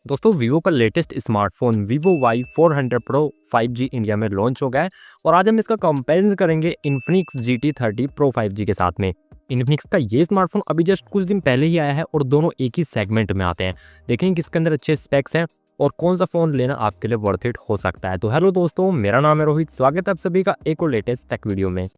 दोस्तों वीवो का latest smartphone Vivo Y400 Pro 5G India में लॉन्च हो गया है और आज हम इसका कंपैरिजन करेंगे इन्फिनिक्स GT30 Pro 5G के साथ में। इन्फिनिक्स का ये स्मार्टफोन अभी जस्ट कुछ दिन पहले ही आया है और दोनों एक ही सेगमेंट में आते हैं। देखेंगे किसके अंदर अच्छे स्पेक्स हैं और कौन सा फ़ोन लेना आपके लिए वर्थ इट हो सकता है। तो हेलो दोस्तों, मेरा नाम है रोहित, स्वागत है आप सभी का एक और लेटेस्ट टेक वीडियो में।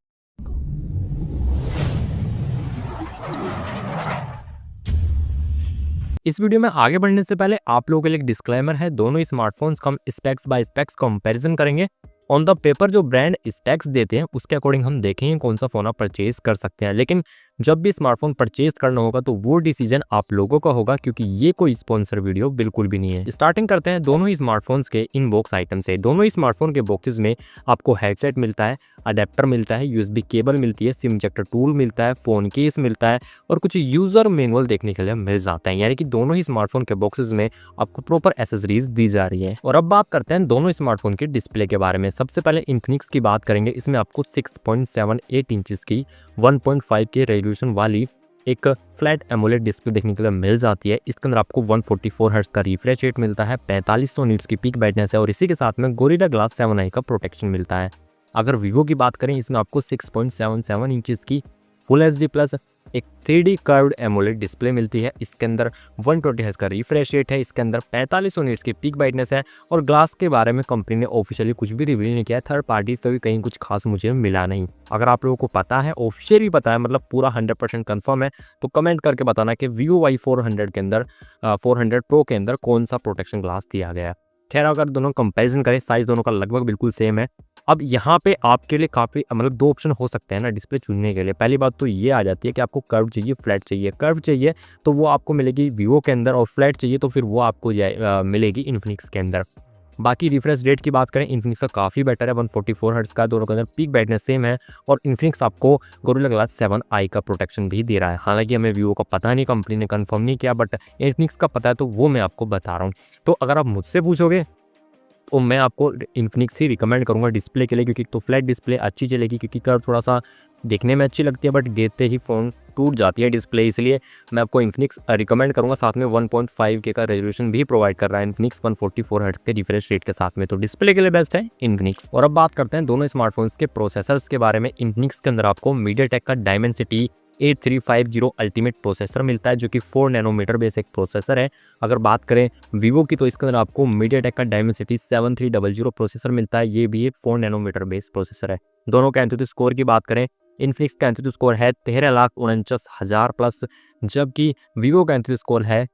इस वीडियो में आगे बढ़ने से पहले आप लोगों के लिए एक डिस्क्लेमर है। दोनों ही स्मार्टफोन्स हम स्पेक्स बाय स्पेक्स कंपैरिजन करेंगे। ऑन द पेपर जो ब्रांड स्पेक्स देते हैं उसके अकॉर्डिंग हम देखेंगे कौन सा फ़ोन आप परचेज कर सकते हैं, लेकिन जब भी स्मार्टफोन परचेज करना होगा तो वो डिसीजन आप लोगों का होगा, क्योंकि ये कोई स्पॉन्सर वीडियो बिल्कुल भी नहीं है। स्टार्टिंग करते हैं दोनों ही स्मार्टफोन्स के इनबॉक्स आइटम से। दोनों ही स्मार्टफोन के बॉक्सेस में आपको हेडसेट मिलता है, अडेप्टर मिलता है, USB केबल मिलती है, सिम इंजेक्टर टूल मिलता है, फ़ोन केस मिलता है और कुछ यूज़र मैनुअल देखने के लिए मिल जाता है। यानी कि दोनों ही स्मार्टफोन के बॉक्सेस में आपको प्रॉपर एसेसरीज दी जा रही है। और अब बात करते हैं दोनों स्मार्टफोन के डिस्प्ले के बारे में। सबसे पहले इन्फिनिक्स की बात करेंगे। इसमें आपको 6.78 इंचेस की 1.5 के रेजोल्यूशन वाली एक फ्लैट एमोलेड डिस्प्ले देखने के लिए मिल जाती है। इसके अंदर आपको 144 हर्ट्ज का रिफ्रेश रेट मिलता है, 4500 नीट्स की पीक ब्राइटनेस है और इसी के साथ में गोरिल्ला ग्लास 7i का प्रोटेक्शन मिलता है। अगर वीवो की बात करें, इसमें आपको 6.77 इंचेस की फुल HD प्लस एक 3D कर्व्ड एमोलेड डिस्प्ले मिलती है। इसके अंदर 120 हर्ट्ज का रिफ्रेश रेट है, इसके अंदर 4500 नीट्स की पीक ब्राइटनेस है और ग्लास के बारे में कंपनी ने ऑफिशियली कुछ भी रिवील नहीं किया है। थर्ड पार्टी से भी कहीं कुछ खास मुझे मिला नहीं। अगर आप लोगों को पता है, ऑफिशियली पता है, मतलब पूरा 100% कंफर्म है, तो कमेंट करके बताना कि वीवो Y400 के अंदर 400 Pro के अंदर कौन सा प्रोटेक्शन ग्लास दिया गया है। खैर, अगर दोनों कंपैरिजन करें, साइज दोनों का लगभग बिल्कुल सेम है। अब यहाँ पे आपके लिए काफ़ी मतलब दो ऑप्शन हो सकते हैं ना डिस्प्ले चुनने के लिए। पहली बात तो ये आ जाती है कि आपको कर्व चाहिए, फ्लैट चाहिए। कर्व चाहिए तो वो आपको मिलेगी वीवो के अंदर और फ्लैट चाहिए तो फिर वो आपको मिलेगी इन्फिनिक्स के अंदर। बाकी रिफ्रेश रेट की बात करें, इन्फिनिक्स का काफ़ी बेटर है, 144 हर्ट्ज का। दोनों के अंदर पीक ब्राइटनेस सेम है और इन्फिनिक्स आपको गोरिल्ला ग्लास 7i का प्रोटेक्शन भी दे रहा है। हालांकि हमें वीवो का पता नहीं, कंपनी ने कंफर्म नहीं किया, बट इन्फिनिक्स का पता है तो वो मैं आपको बता रहा हूँ। तो अगर आप मुझसे पूछोगे तो मैं आपको इन्फिनिक्स ही रिकमेंड करूंगा डिस्प्ले के लिए, क्योंकि तो फ्लैट डिस्प्ले अच्छी चलेगी, क्योंकि कर्व थोड़ा सा देखने में अच्छी लगती है बट गिरते ही फ़ोन टूट जाती है डिस्प्ले। इसलिए मैं आपको इन्फिनिक्स रिकमेंड करूंगा। साथ में 1.5K का रेजोल्यूशन भी प्रोवाइड कर रहा है इन्फिनिक्स 144 हर्ट्ज के रिफ्रेश रेट के साथ में, तो डिस्प्ले के लिए बेस्ट है इन्फिनिक्स। और अब बात करते हैं दोनों स्मार्टफोन्स के प्रोसेसर्स के बारे में। इन्फिनिक्स के अंदर आपको मीडियाटेक का डायमेंसिटी 8350 अल्टीमेट प्रोसेसर मिलता है, जो कि 4 नैनोमीटर बेस एक प्रोसेसर है। अगर बात करें वीवो की, तो इसके अंदर आपको मीडियाटेक का डायमेंसिटी 7300 प्रोसेसर मिलता है। ये भी एक 4 नैनोमीटर बेस प्रोसेसर है। दोनों का एंथुसियास्ट स्कोर की बात करें, इन्फिनिक्स का एंथुसियास्ट स्कोर है 13,49,000 प्लस, जबकि वीवो का एंथुसियास्ट स्कोर है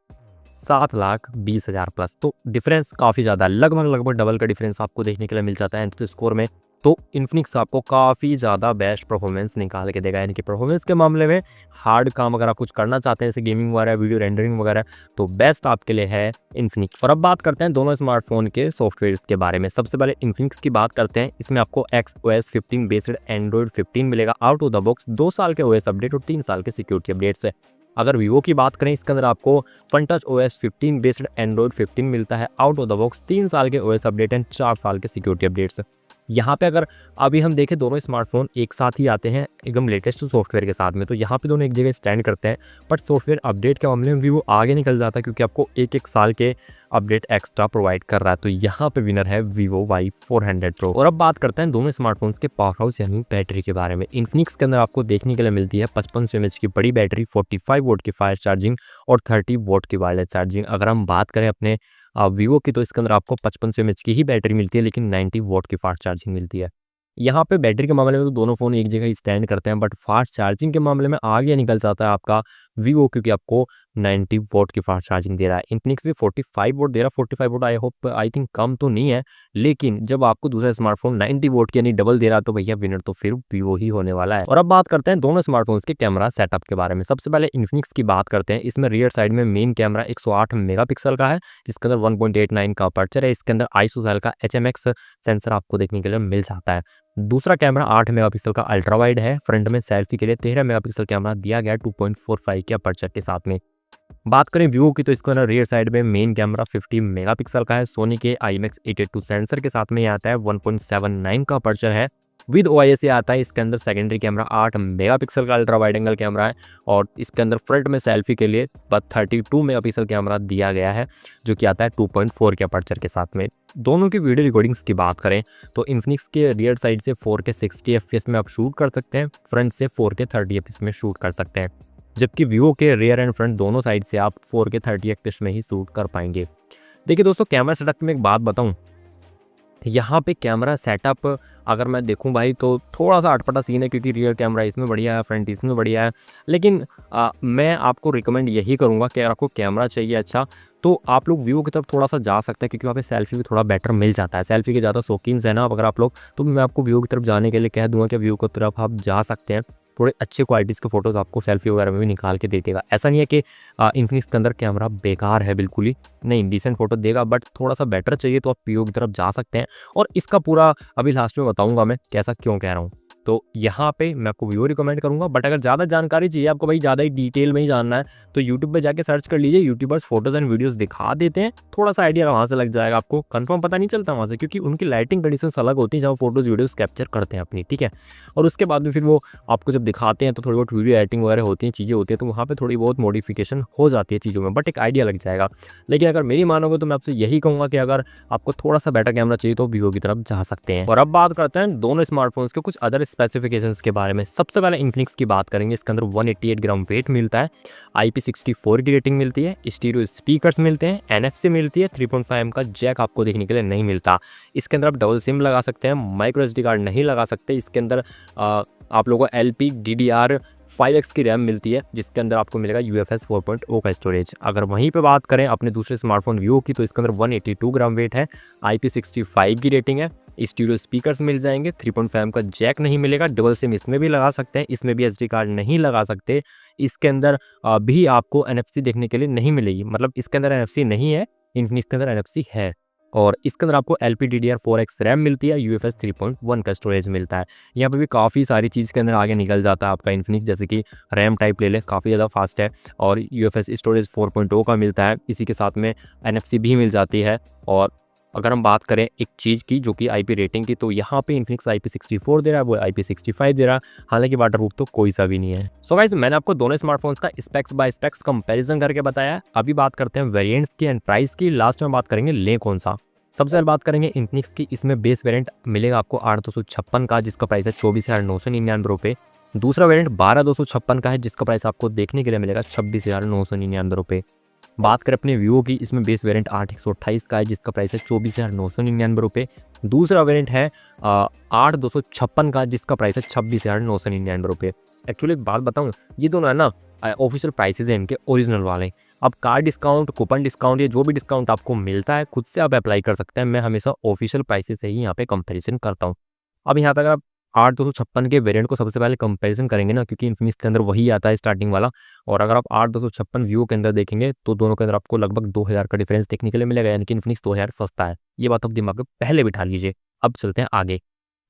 7,20,000 प्लस। तो डिफरेंस काफ़ी ज़्यादा, लगभग डबल का डिफरेंस आपको देखने के लिए मिल जाता है एंथुसियास्ट स्कोर में। तो इन्फिनिक्स आपको काफ़ी ज़्यादा बेस्ट परफॉर्मेंस निकाल के देगा। यानी कि परफॉर्मेंस के मामले में हार्ड काम अगर आप कुछ करना चाहते हैं, जैसे गेमिंग वगैरह, वीडियो रेंडरिंग वगैरह, तो बेस्ट आपके लिए है इन्फिनिक्स। और अब बात करते हैं दोनों स्मार्टफोन के सॉफ्टवेयर के बारे में। सबसे पहले इन्फिनिक्स की बात करते हैं। इसमें आपको XOS 15 बेस्ड एंड्रॉइड 15 मिलेगा आउट ऑफ द बॉक्स, 2 साल के OS अपडेट और 3 साल के सिक्योरिटी अपडेट्स है। अगर वीवो की बात करें, इसके अंदर आपको फनटच OS 15 बेस्ड एंड्रॉइड 15 मिलता है आउट ऑफ द बॉक्स, 3 साल के OS अपडेट एंड 4 साल के सिक्योरिटी अपडेट्स। यहाँ पे अगर अभी हम देखें, दोनों स्मार्टफोन एक साथ ही आते हैं एकदम लेटेस्ट सॉफ्टवेयर के साथ में, तो यहाँ पे दोनों एक जगह स्टैंड करते हैं। बट सॉफ्टवेयर अपडेट के मामले में वीवो आगे निकल जाता है, क्योंकि आपको एक साल के अपडेट एक्स्ट्रा प्रोवाइड कर रहा है। तो यहाँ पे विनर है वीवो Y400 Pro। और अब बात करते हैं दोनों स्मार्टफोन्स के पावर हाउस यानी बैटरी के बारे में। इन्फिनिक्स के अंदर आपको देखने के लिए मिलती है 5500 mAh की बड़ी बैटरी, 45 वोल्ट की फास्ट चार्जिंग और 30 वोल्ट की वायरलेस चार्जिंग। अगर हम बात करें अपने वीवो की, तो इसके अंदर आपको 5500 mAh की ही बैटरी मिलती है, लेकिन 90 वोल्ट की फास्ट चार्जिंग मिलती है। यहाँ पे बैटरी के मामले में तो दोनों फ़ोन एक जगह ही स्टैंड करते हैं, बट फास्ट चार्जिंग के मामले में आगे निकल जाता है आपका वीवो, क्योंकि आपको 90 वोट की फास्ट चार्जिंग दे रहा है। इन्फिनिक्स भी 45 वोट दे रहा है। 45 वोट आई थिंक कम तो नहीं है, लेकिन जब आपको दूसरा स्मार्टफोन 90 वोट की यानी डबल दे रहा है, तो भैया विनर तो फिर वीवो ही होने वाला है। और अब बात करते हैं दोनों स्मार्टफोन्स के कैमरा सेटअप के बारे में। सबसे पहले इन्फिनिक्स की बात करते हैं। इसमें रियर साइड में मेन कैमरा 108 मेगापिक्सल का है, जिसके अंदर 1.89 का अपर्चर है। इसके अंदर आइसोसेल का HMX सेंसर आपको देखने के लिए मिल जाता है। दूसरा कैमरा 8 मेगापिक्सल का अल्ट्रा वाइड है। फ्रंट में सेल्फी के लिए 13 मेगापिक्सल कैमरा दिया गया 2.45 के अपर्चर के साथ में। बात करें वीवो की, तो इसके अंदर रियर साइड में मेन कैमरा 50 मेगापिक्सल का है। सोनी के IMX 882 सेंसर के साथ में आता है। 1.79 का अपर्चर है विद OIS आता है। इसके अंदर सेकेंडरी कैमरा 8 मेगापिक्सल का अल्ट्रा वाइड एंगल कैमरा है और इसके अंदर फ्रंट में सेल्फी के लिए 32 मेगापिक्सल कैमरा दिया गया है जो कि आता है 2.4 के अपर्चर के साथ में। दोनों की वीडियो रिकॉर्डिंग्स की बात करें तो इन्फिनिक्स के रियर साइड से 4K 60 FPS में आप शूट कर सकते हैं, फ्रंट से 4K 30 FPS में शूट कर सकते हैं, जबकि वीवो के रियर एंड फ्रंट दोनों साइड से आप 4K 30 FPS में ही शूट कर पाएंगे। देखिए दोस्तों, कैमरा सेटअप में एक बात बताऊं, यहाँ पे कैमरा सेटअप अगर मैं देखूं भाई तो थोड़ा सा अटपटा सीन है, क्योंकि रियर कैमरा इसमें बढ़िया है, फ्रंट इसमें बढ़िया है। लेकिन मैं आपको रिकमेंड यही करूँगा कि अगर आपको कैमरा चाहिए अच्छा तो आप लोग वीवो की तरफ थोड़ा सा जा सकते हैं, क्योंकि वहाँ पे सेल्फी भी थोड़ा बेटर मिल जाता है। सेल्फी के ज़्यादा शौकीन है ना अगर आप लोग, तो मैं आपको वीवो की तरफ जाने के लिए कह दूँगा कि वीवो की तरफ आप जा सकते हैं। थोड़े अच्छे क्वालिटीज़ के फोटोज़ आपको सेल्फी वगैरह में भी निकाल के दे देगा। ऐसा नहीं है कि इन्फिनिक्स के अंदर कैमरा बेकार है, बिल्कुल ही नहीं, डिसेंट फोटो देगा, बट थोड़ा सा बेटर चाहिए तो आप वीवो की तरफ जा सकते हैं। और इसका पूरा अभी लास्ट में बताऊंगा मैं कैसा क्यों कह रहा हूँ। तो यहाँ पे मैं आपको वीवो रिकमेंड करूंगा, बट अगर ज़्यादा जानकारी चाहिए आपको भाई, ज़्यादा ही डिटेल में ही जानना है, तो यूट्यूब पे जाके सर्च कर लीजिए। यूट्यूबर्स फोटोज़ एंड वीडियोस दिखा देते हैं, थोड़ा सा आइडिया वहाँ से लग जाएगा आपको। कंफर्म पता नहीं चलता वहाँ से, क्योंकि उनकी लाइटिंग कंडीशंस अलग होती है जहाँ फोटोज़ वीडियोस कैप्चर करते हैं अपनी, ठीक है। और उसके बाद में फिर वो आपको जब दिखाते हैं तो थोड़ी बहुत वीडियो एडिटिंग वगैरह होती हैं, चीज़ें होती हैं, तो वहाँ पर थोड़ी बहुत मॉडिफिकेशन हो जाती है चीज़ों में, बट एक आइडिया लग जाएगा। लेकिन अगर मेरी मानोगे तो मैं आपसे यही कहूँगा कि अगर आपको थोड़ा सा बेटर कैमरा चाहिए तो वीवो की तरफ जा सकते हैं। और अब बात करते हैं दोनों स्मार्टफोन्स के कुछ अदर स्पेसिफिकेशंस के बारे में। सबसे पहले इन्फिनिक्स की बात करेंगे। इसके अंदर 188 ग्राम वेट मिलता है, IP64 की रेटिंग मिलती है, स्टीरियो स्पीकर्स मिलते हैं, NFC मिलती है, 3.5mm का जैक आपको देखने के लिए नहीं मिलता। इसके अंदर आप डबल सिम लगा सकते हैं, माइक्रो SD कार्ड नहीं लगा सकते। इसके अंदर आप लोगों को LPDDR5X की रैम मिलती है, जिसके अंदर आपको मिलेगा UFS 4.0 का स्टोरेज। अगर वहीं पे बात करें अपने दूसरे स्मार्टफोन वीवो की, तो इसके अंदर 182 ग्राम वेट है, IP65 की रेटिंग है, स्टीरियो स्पीकर्स मिल जाएंगे, 3.5mm का जैक नहीं मिलेगा, डबल सिम इसमें भी लगा सकते हैं, इसमें भी SD कार्ड नहीं लगा सकते। इसके अंदर भी आपको NFC देखने के लिए नहीं मिलेगी, मतलब इसके अंदर NFC नहीं है, इन्फिनिक्स के अंदर NFC है। और इसके अंदर आपको LPDDR4X रैम मिलती है, UFS 3.1 का स्टोरेज मिलता है। यहाँ पे भी काफ़ी सारी चीज़ के अंदर आगे निकल जाता है आपका इन्फिनिक्स, जैसे कि रैम टाइप ले लें, काफ़ी ज़्यादा फास्ट है, और UFS स्टोरेज 4.0 का मिलता है। इसी के साथ में NFC भी मिल जाती है। और अगर हम बात करें एक चीज़ की जो कि IP रेटिंग की, तो यहाँ पे इन्फिनिक्स IP64 दे रहा है, वो IP65 दे रहा है, हालांकि वाटरप्रूफ तो कोई सा भी नहीं है। सो गाइस, मैंने आपको दोनों स्मार्टफोन्स का स्पेक्स बाय स्पेक्स कंपैरिजन करके बताया है। अभी बात करते हैं वेरिएंट्स की एंड प्राइस की, लास्ट में बात करेंगे ले कौन सा। सबसे पहले बात करेंगे इन्फिनिक्स की। इसमें बेस वेरिएंट मिलेगा आपको 8256 का, जिसका प्राइस है 24,999 रुपये। दूसरा वेरिएंट 12256 का है, जिसका प्राइस आपको देखने के लिए मिलेगा 26,999 रुपये। बात करें अपने वीवो की, इसमें बेस वेरिएंट 8128 का है, जिसका प्राइस है 24,999 रुपये। दूसरा वेरिएंट है 8256 का, जिसका प्राइस है 26,999 रुपये। एक्चुअली एक बात बताऊँ, ये दोनों है ना ऑफिशियल प्राइसेज है इनके, ओरिजिनल वाले। अब कार डिस्काउंट, कूपन डिस्काउंट, ये जो भी डिस्काउंट आपको मिलता है खुद से आप अप्लाई कर सकते हैं। मैं हमेशा ऑफिशियल प्राइसेस से ही यहाँ पे कंपैरिजन करता हूँ। अब यहाँ पे अगर आप 8256 के वेरिएंट को सबसे पहले कंपैरिजन करेंगे ना, क्योंकि इन्फिनिक्स के अंदर वही आता है स्टार्टिंग वाला, और अगर आप 8256 वीवो के अंदर देखेंगे तो दोनों के अंदर आपको लगभग 2000 का डिफरेंस देखने के लिए मिलेगा, यानी कि इन्फिनिक्स 2000 सस्ता है। ये बात आप दिमाग में पहले बिठा लीजिए। अब चलते हैं आगे।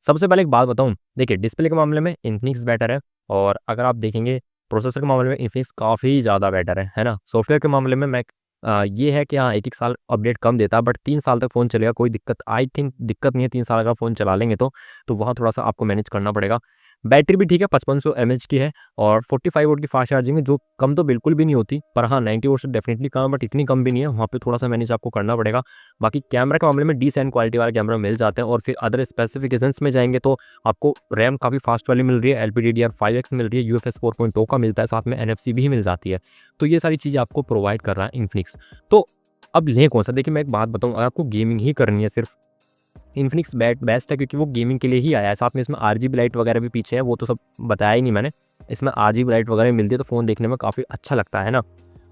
सबसे पहले एक बात बताऊँ, देखिए डिस्प्ले के मामले में इन्फिनिक्स बेटर है, और अगर आप देखेंगे प्रोसेसर के मामले में इन्फिनिक्स काफ़ी ज़्यादा बेटर है ना। सॉफ्टवेयर के मामले में मैं ये है कि हाँ, एक साल अपडेट कम देता है, बट 3 साल तक फ़ोन चलेगा, कोई दिक्कत आई थिंक दिक्कत नहीं है। 3 साल अगर फ़ोन चला लेंगे तो वहाँ थोड़ा सा आपको मैनेज करना पड़ेगा। बैटरी भी ठीक है, 5500 mAh की है, और 45 वोल्ट की फास्ट चार्जिंग है, जो कम तो बिल्कुल भी नहीं होती, पर हाँ 90 वोल्ट से डेफिनेटली कम है, बट इतनी कम भी नहीं है, वहाँ पे थोड़ा सा मैनेज आपको करना पड़ेगा। बाकी कैमरा के मामले में डिसेंट क्वालिटी वाला कैमरा मिल जाते हैं। और फिर अदर स्पेसिफिकेशंस में जाएंगे तो आपको रैम काफ़ी फास्ट वाली मिल रही है, LPDDR5X मिल रही है, UFS 4.0 का मिलता है, साथ में NFC भी मिल जाती है। तो ये सारी चीज़ें आपको प्रोवाइड कर रहा है इन्फिनिक्स। तो अब लें कौन सा? देखिए मैं एक बात बताऊँ, अगर आपको गेमिंग ही करनी है सिर्फ, इन्फिनिक्स बेस्ट है, क्योंकि वो गेमिंग के लिए ही आया है। साथ में इसमें RGB लाइट वगैरह भी पीछे है, वो तो सब बताया ही नहीं मैंने। इसमें RGB लाइट वगैरह मिलती है, तो फ़ोन देखने में काफ़ी अच्छा लगता है ना।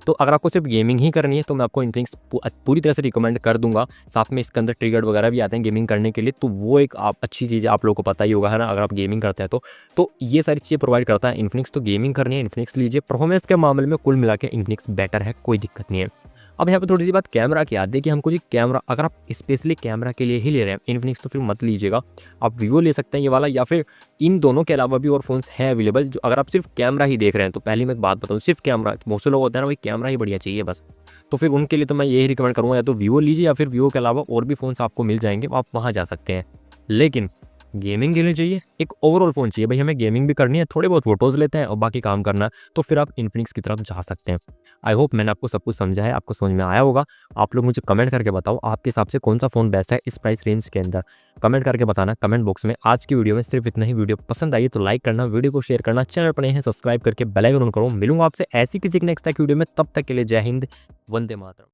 तो अगर आपको सिर्फ गेमिंग ही करनी है तो मैं आपको इन्फिनिक्स पूरी तरह से रिकमेंड कर दूंगा। साथ में इसके अंदर ट्रिगर वगैरह भी आते हैं गेमिंग करने के लिए, तो वो एक अच्छी चीज़ है, आप लोगों को पता ही होगा है ना, अगर आप गेमिंग करते हैं तो ये सारी चीज़ें प्रोवाइड करता है इन्फिनिक्स। तो गेमिंग करनी है इन्फिनिक्स लीजिए। परफॉर्मेंस के मामले में कुल मिला के इन्फिनिक्स बेटर है, कोई दिक्कत नहीं है। अब यहाँ पे थोड़ी सी बात कैमरा की आती है कि हमको जी कैमरा, अगर आप स्पेशली कैमरा के लिए ही ले रहे हैं इन्फिनिक्स, तो फिर मत लीजिएगा, आप वीवो ले सकते हैं ये वाला, या फिर इन दोनों के अलावा भी और फोन्स हैं अवेलेबल। जो अगर आप सिर्फ कैमरा ही देख रहे हैं, तो पहले मैं एक बात बताऊँ, सिर्फ कैमरा, बहुत से लोग होते हैं ना भाई कैमरा ही बढ़िया चाहिए बस, तो फिर उनके लिए तो मैं यही रिकमेंड करूँगा, या तो वीवो लीजिए, या फिर वीवो के अलावा और भी फोन्स आपको मिल जाएंगे, आप वहाँ जा सकते हैं। लेकिन गेमिंग के लिए चाहिए, एक ओवरऑल फ़ोन चाहिए, भाई हमें गेमिंग भी करनी है, थोड़े बहुत फ़ोटोज़ लेते हैं और बाकी काम करना है, तो फिर आप इन्फिनिक्स की तरफ जा सकते हैं। आई होप मैंने आपको सब कुछ समझा है, आपको समझ में आया होगा। आप लोग मुझे कमेंट करके बताओ आपके हिसाब से कौन सा फ़ोन बेस्ट है इस प्राइस रेंज के अंदर। कमेंट करके बताना कमेंट बॉक्स में। आज की वीडियो में सिर्फ इतना ही। वीडियो पसंद आई तो लाइक करना, वीडियो को शेयर करना, चैनल पर नए हैं सब्सक्राइब करके बेल आइकन ऑन करो। मिलूंगा आपसे ऐसी किसी नेक्स्ट वीडियो में, तब तक के लिए जय हिंद, वंदे मातरम।